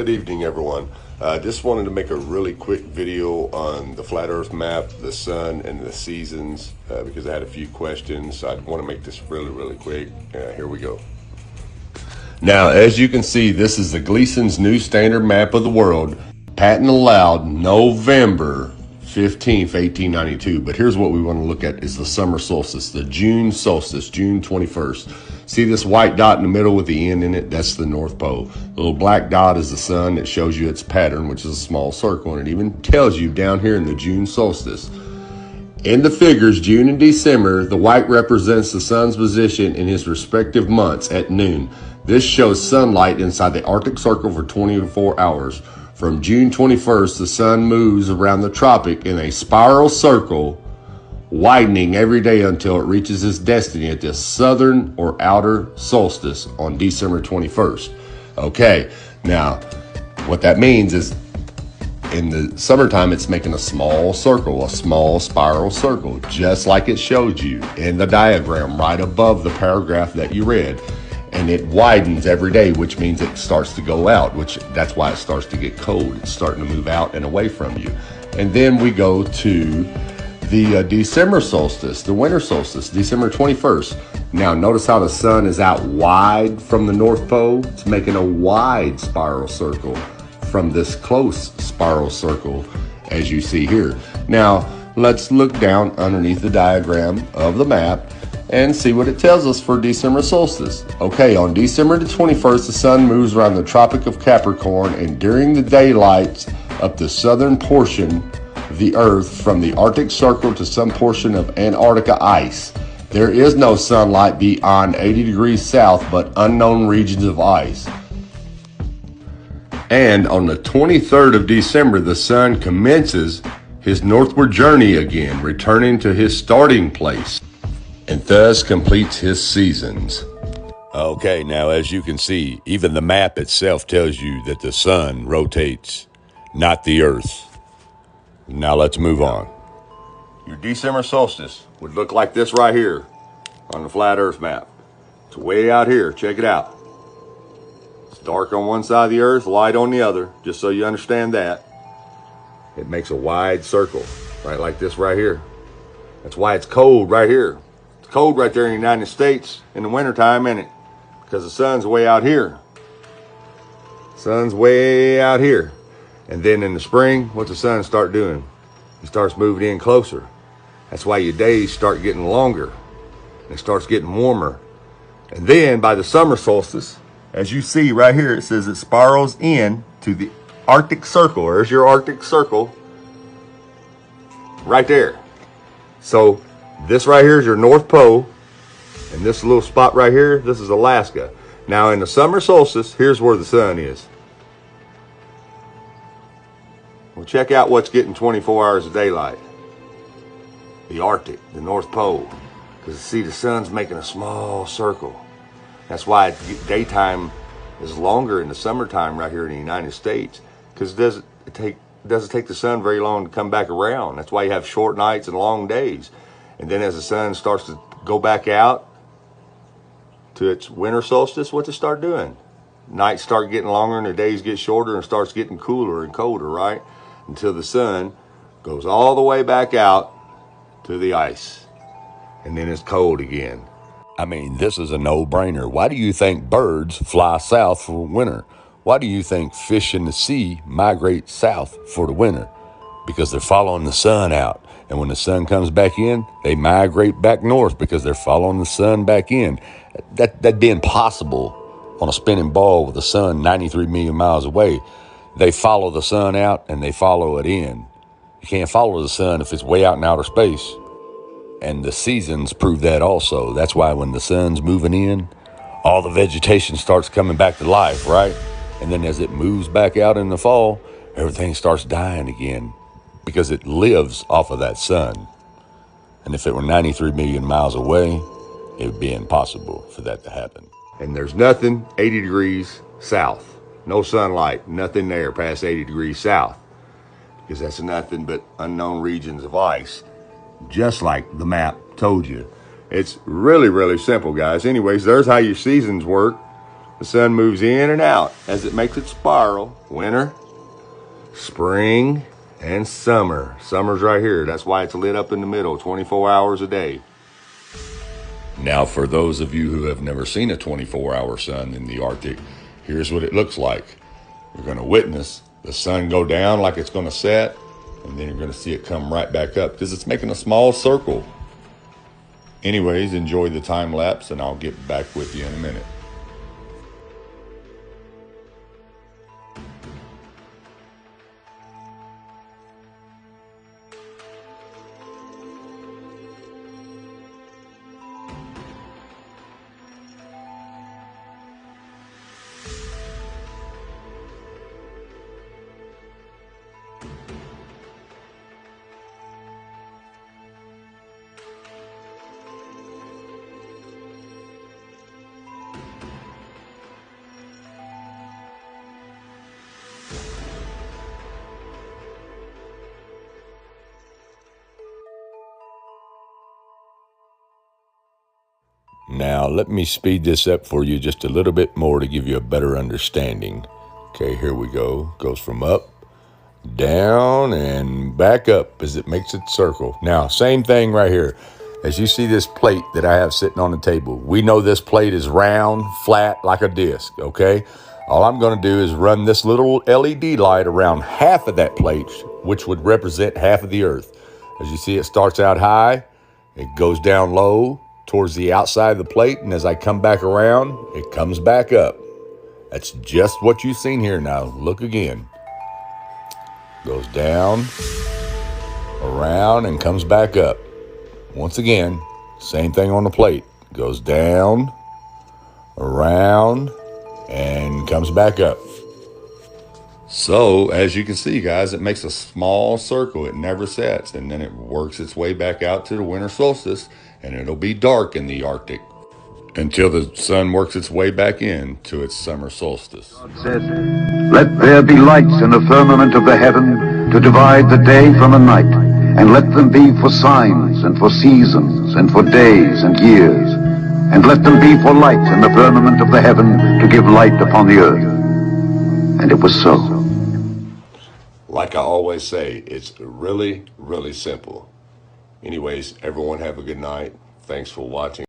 Good evening, everyone. Just wanted to make a really quick video on the flat earth map, the sun, and the seasons because I had a few questions. I want to make this really quick. Here we go. Now, as you can see, this is the Gleason's new standard map of the world, patent allowed November 15th, 1892. But here's what we want to look at is the summer solstice, the June solstice, June 21st. See this white dot in the middle with the end in it? That's the North Pole. The little black dot is the sun. It shows you its pattern, which is a small circle. And it even tells you down here in the June solstice. In the figures, June and December, the white represents the sun's position in his respective months at noon. This shows sunlight inside the Arctic Circle for 24 hours. From June 21st, the sun moves around the tropic in a spiral circle, widening every day until it reaches its destiny at the southern or outer solstice on December 21st. Okay, now what that means is in the summertime, it's making a small circle, a small spiral circle, just like it showed you in the diagram right above the paragraph that you read. And it widens every day, which means it starts to go out, which that's why it starts to get cold. It's starting to move out and away from you. And then we go to the December solstice, the winter solstice, December 21st. Now, notice how the sun is out wide from the North Pole. It's making a wide spiral circle from this close spiral circle, as you see here. Now, let's look down underneath the diagram of the map and see what it tells us for December solstice. Okay, on December the 21st, the sun moves around the Tropic of Capricorn, and during the day lights up the southern portion of the Earth from the Arctic Circle to some portion of Antarctica ice. There is no sunlight beyond 80 degrees south, but unknown regions of ice. And on the 23rd of December, the sun commences his northward journey again, returning to his starting place, and thus completes his seasons. Okay, now as you can see, even the map itself tells you that the sun rotates, not the earth. Now let's move on. Your December solstice would look like this right here on the flat earth map. It's way out here. Check it out. It's dark on one side of the earth, light on the other, just so you understand that. It makes a wide circle, right like this right here. That's why it's cold right here. It's cold right there in the United States in the wintertime, isn't it? Because the sun's way out here. Sun's way out here. And then in the spring, what's the sun start doing? He starts moving in closer. That's why your days start getting longer. And it starts getting warmer. And then by the summer solstice, as you see right here, it says it spirals in to the Arctic Circle. There's your Arctic Circle. Right there. So this right here is your North Pole. And this little spot right here, this is Alaska. Now in the summer solstice, here's where the sun is. Well, check out what's getting 24 hours of daylight. The Arctic, the North Pole. Because see, the sun's making a small circle. That's why daytime is longer in the summertime right here in the United States. Because it doesn't take the sun very long to come back around. That's why you have short nights and long days. And then as the sun starts to go back out to its winter solstice, what's it start doing? Nights start getting longer and the days get shorter and starts getting cooler and colder, right? Until the sun goes all the way back out to the ice. And then it's cold again. I mean, this is a no-brainer. Why do you think birds fly south for winter? Why do you think fish in the sea migrate south for the winter? Because they're following the sun out. And when the sun comes back in, they migrate back north because they're following the sun back in. That'd be impossible on a spinning ball with the sun 93 million miles away. They follow the sun out and they follow it in. You can't follow the sun if it's way out in outer space. And the seasons prove that also. That's why when the sun's moving in, all the vegetation starts coming back to life, right? And then as it moves back out in the fall, everything starts dying again because it lives off of that sun. And if it were 93 million miles away, it would be impossible for that to happen. And there's nothing 80 degrees south. No sunlight, nothing there past 80 degrees south. Because that's nothing but unknown regions of ice. Just like the map told you. It's really simple, guys. Anyways, there's how your seasons work. The sun moves in and out as it makes its spiral. Winter, spring, and summer. Summer's right here. That's why it's lit up in the middle 24 hours a day. Now, for those of you who have never seen a 24-hour sun in the Arctic, here's what it looks like. You're going to witness the sun go down like it's going to set, and then you're going to see it come right back up because it's making a small circle. Anyways, enjoy the time lapse, and I'll get back with you in a minute. Now, let me speed this up for you just a little bit more to give you a better understanding. Okay, here we go. Goes from up, down, and back up as it makes its circle. Now, same thing right here. As you see this plate that I have sitting on the table, we know this plate is round, flat, like a disc, okay? All I'm going to do is run this little LED light around half of that plate, which would represent half of the Earth. As you see, it starts out high, it goes down low towards the outside of the plate, and as I come back around, it comes back up. That's just what you've seen here. Now, look again. Goes down, around, and comes back up. Once again, same thing on the plate. Goes down, around, and comes back up. So, as you can see, guys, it makes a small circle. It never sets, and then it works its way back out to the winter solstice, and it'll be dark in the Arctic until the sun works its way back in to its summer solstice. God said, "Let there be lights in the firmament of the heaven to divide the day from the night, and let them be for signs and for seasons and for days and years, and let them be for lights in the firmament of the heaven to give light upon the earth." And it was so. Like I always say, it's really, really simple. Anyways, everyone have a good night. Thanks for watching.